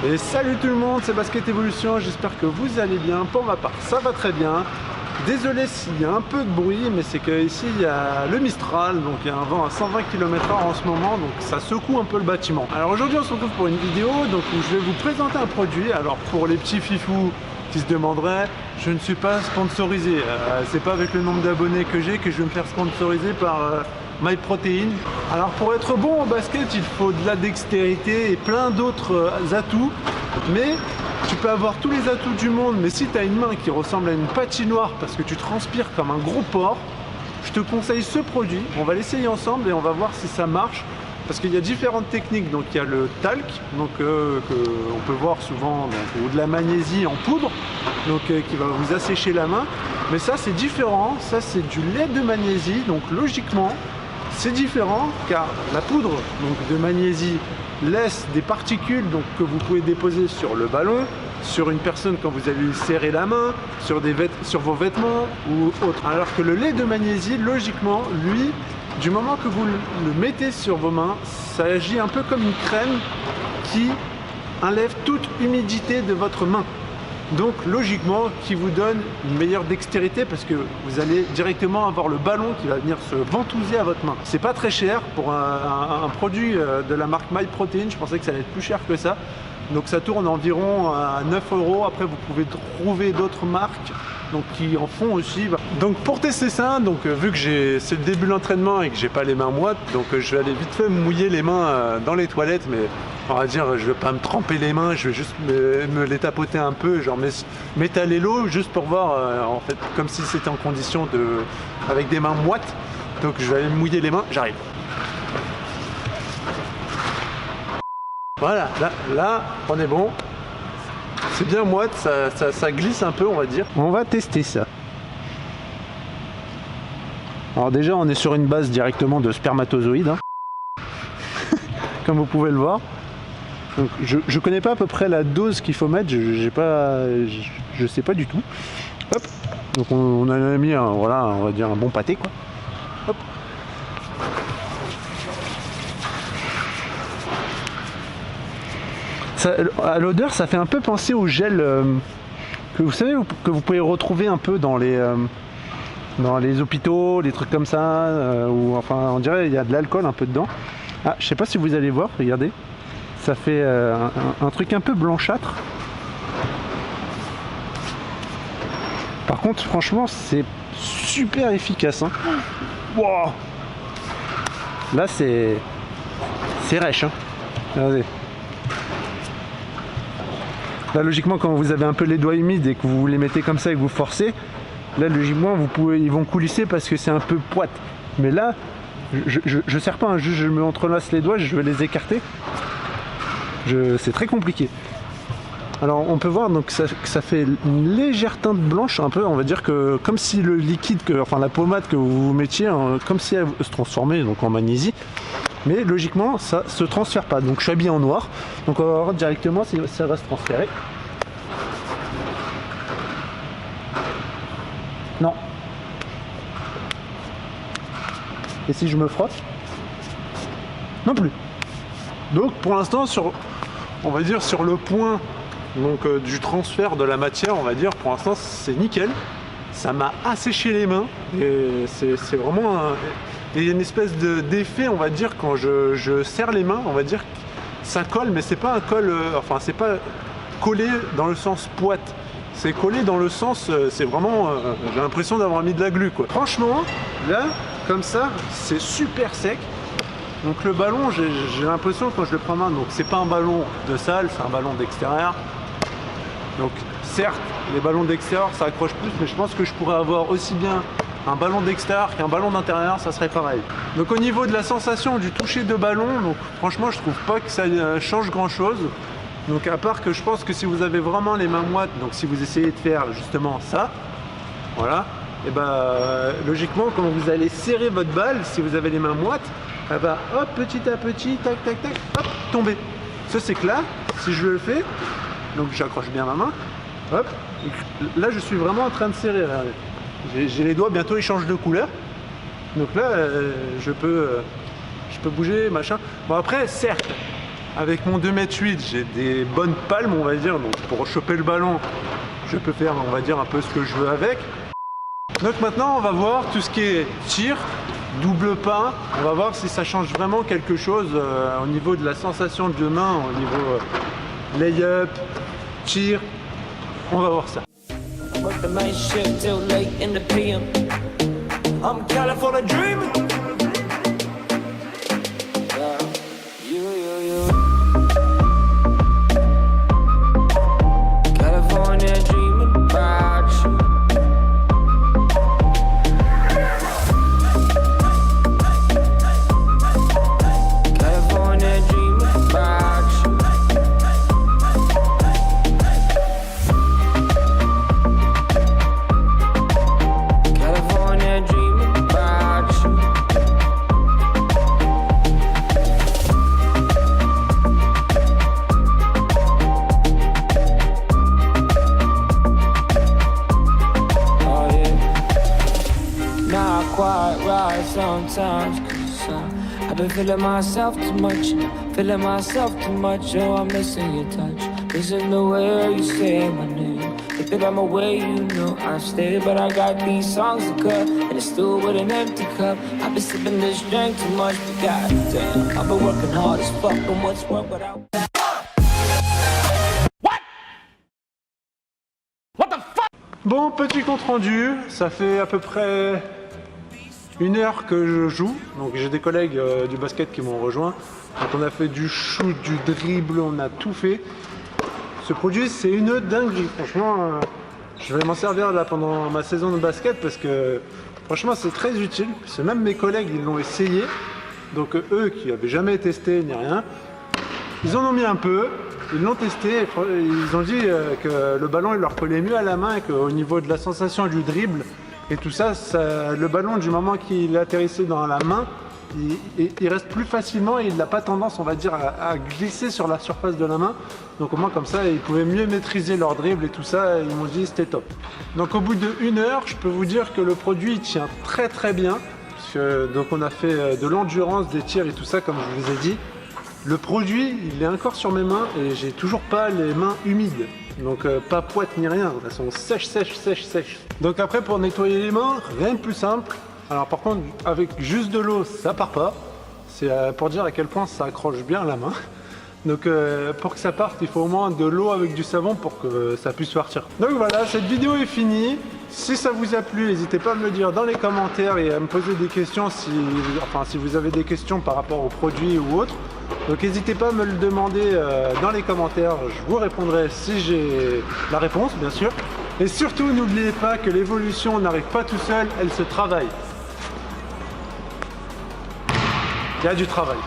Et salut tout le monde, c'est Basket Evolution, j'espère que vous allez bien. Pour ma part, ça va très bien. Désolé s'il y a un peu de bruit, mais c'est qu'ici il y a le Mistral, donc il y a un vent à 120 km/h en ce moment, donc ça secoue un peu le bâtiment. Alors aujourd'hui on se retrouve pour une vidéo donc, où je vais vous présenter un produit. Alors pour les petits fifous qui se demanderaient, je ne suis pas sponsorisé. C'est pas avec le nombre d'abonnés que j'ai que je vais me faire sponsoriser par MyProtein. Alors pour être bon au basket, il faut de la dextérité et plein d'autres atouts, mais tu peux avoir tous les atouts du monde, mais si tu as une main qui ressemble à une patinoire parce que tu transpires comme un gros porc, je te conseille ce produit. On va l'essayer ensemble et on va voir si ça marche, parce qu'il y a différentes techniques. Donc il y a le talc, donc que on peut voir souvent, donc, ou de la magnésie en poudre, donc qui va vous assécher la main. Mais ça c'est différent, ça c'est du lait de magnésie, donc logiquement c'est différent car la poudre donc, de magnésie laisse des particules donc, que vous pouvez déposer sur le ballon, sur une personne quand vous allez lui serrer la main, sur vos vêtements ou autre. Alors que le lait de magnésie, logiquement, lui, du moment que vous le mettez sur vos mains, ça agit un peu comme une crème qui enlève toute humidité de votre main. Donc logiquement qui vous donne une meilleure dextérité parce que vous allez directement avoir le ballon qui va venir se ventouser à votre main. C'est pas très cher pour un produit de la marque MyProtein, je pensais que ça allait être plus cher que ça. Donc ça tourne environ à 9 €. Après vous pouvez trouver d'autres marques donc, qui en font aussi. Donc pour tester ça, donc, vu que c'est le début de l'entraînement et que j'ai pas les mains moites, donc je vais aller vite fait me mouiller les mains dans les toilettes, mais on va dire je vais pas me tremper les mains, je vais juste me les tapoter un peu, genre m'étaler l'eau juste pour voir en fait comme si c'était en condition avec des mains moites. Donc je vais aller me mouiller les mains, j'arrive. Voilà, là, on est bon. C'est bien moite, ça glisse un peu, on va dire. On va tester ça. Alors déjà, on est sur une base directement de spermatozoïdes, hein. Comme vous pouvez le voir. Donc, je connais pas à peu près la dose qu'il faut mettre, je sais pas du tout. Hop. Donc on a mis voilà, on va dire un bon pâté, quoi. Hop. À l'odeur, ça fait un peu penser au gel que vous savez que vous pouvez retrouver un peu dans les hôpitaux, les trucs comme ça, où enfin on dirait il y a de l'alcool un peu dedans. Ah, je sais pas si vous allez voir, regardez, ça fait un truc un peu blanchâtre. Par contre, franchement, c'est super efficace, hein. Wow. Là, c'est rêche, hein. Regardez. Là, logiquement, quand vous avez un peu les doigts humides et que vous les mettez comme ça et que vous forcez, là, logiquement, ils vont coulisser parce que c'est un peu poite. Mais là, je serre pas, hein, juste je me entrelace les doigts, je vais les écarter. C'est très compliqué. Alors, on peut voir donc que ça fait une légère teinte blanche, un peu, on va dire que comme si le liquide, enfin la pommade que vous mettiez, comme si elle se transformait donc en magnésie. Mais logiquement, ça se transfère pas. Donc je suis habillé en noir. Donc on va voir directement si ça va se transférer. Non. Et si je me frotte? Non plus. Donc pour l'instant, on va dire sur le point donc, du transfert de la matière, on va dire, pour l'instant c'est nickel. Ça m'a asséché les mains. Et c'est vraiment et il y a une espèce d'effet, on va dire, quand je serre les mains, on va dire que ça colle, mais c'est pas un col, enfin c'est pas collé dans le sens poite, c'est collé dans le sens, c'est vraiment, j'ai l'impression d'avoir mis de la glu, quoi. Franchement, là, comme ça, c'est super sec. Donc le ballon, j'ai l'impression quand je le prends en main, donc c'est pas un ballon de salle, c'est un ballon d'extérieur. Donc certes, les ballons d'extérieur, ça accroche plus, mais je pense que je pourrais avoir aussi bien un ballon d'extérieur qu'un ballon d'intérieur, ça serait pareil. Donc au niveau de la sensation du toucher de ballon, donc franchement je trouve pas que ça change grand chose. Donc à part que je pense que si vous avez vraiment les mains moites, donc si vous essayez de faire justement ça, voilà, et logiquement quand vous allez serrer votre balle, si vous avez les mains moites, elle va hop petit à petit, tac tac tac, hop, tomber. Ça c'est que là, si je le fais, donc j'accroche bien ma main, hop, là je suis vraiment en train de serrer, regardez. J'ai les doigts, bientôt ils changent de couleur. Donc là, je peux bouger, machin. Bon après, certes, Avec mon 2,8 m, j'ai des bonnes palmes, on va dire. Donc pour choper le ballon, je peux faire, on va dire, un peu ce que je veux avec. Donc maintenant, on va voir tout ce qui est tir, double pas. On va voir si ça change vraiment quelque chose au niveau de la sensation de main, au niveau lay-up, tir. On va voir ça. Sometimes, 'cause I've been feeling myself too much, oh, I'm missing your touch, missing the way you say my name. If that I'm away, you know I stay, but I got these songs to cut, and it's still with an empty cup. I've been sipping this drink too much, but goddamn, I've been working hard as fuck, and what's work without that? What the fuck? Bon, petit compte rendu, ça fait à peu près 1 heure que je joue, donc j'ai des collègues du basket qui m'ont rejoint. Donc on a fait du shoot, du dribble, on a tout fait. Ce produit, c'est une dinguerie. Franchement, je vais m'en servir là pendant ma saison de basket parce que franchement, c'est très utile. Parce que même mes collègues, ils l'ont essayé. Donc eux qui n'avaient jamais testé ni rien, ils en ont mis un peu, ils l'ont testé. Et ils ont dit que le ballon, il leur collait mieux à la main et qu'au niveau de la sensation du dribble, et tout ça, le ballon, du moment qu'il atterrissait dans la main, il reste plus facilement et il n'a pas tendance, on va dire, à glisser sur la surface de la main. Donc au moins comme ça, ils pouvaient mieux maîtriser leur dribble et tout ça, et ils m'ont dit c'était top. Donc au bout de 1 heure, je peux vous dire que le produit il tient très très bien. Parce que, donc on a fait de l'endurance, des tirs et tout ça, comme je vous ai dit. Le produit, il est encore sur mes mains et j'ai toujours pas les mains humides. Donc pas poète ni rien, elles sont sèches. Donc après pour nettoyer les mains, rien de plus simple. Alors par contre avec juste de l'eau ça part pas. C'est pour dire à quel point ça accroche bien la main. Donc pour que ça parte il faut au moins de l'eau avec du savon pour que ça puisse partir. Donc voilà, cette vidéo est finie. Si ça vous a plu, n'hésitez pas à me le dire dans les commentaires et à me poser des questions si vous avez des questions par rapport au produit ou autre. Donc n'hésitez pas à me le demander dans les commentaires, je vous répondrai si j'ai la réponse bien sûr. Et surtout n'oubliez pas que l'évolution n'arrive pas tout seul, elle se travaille. Il y a du travail.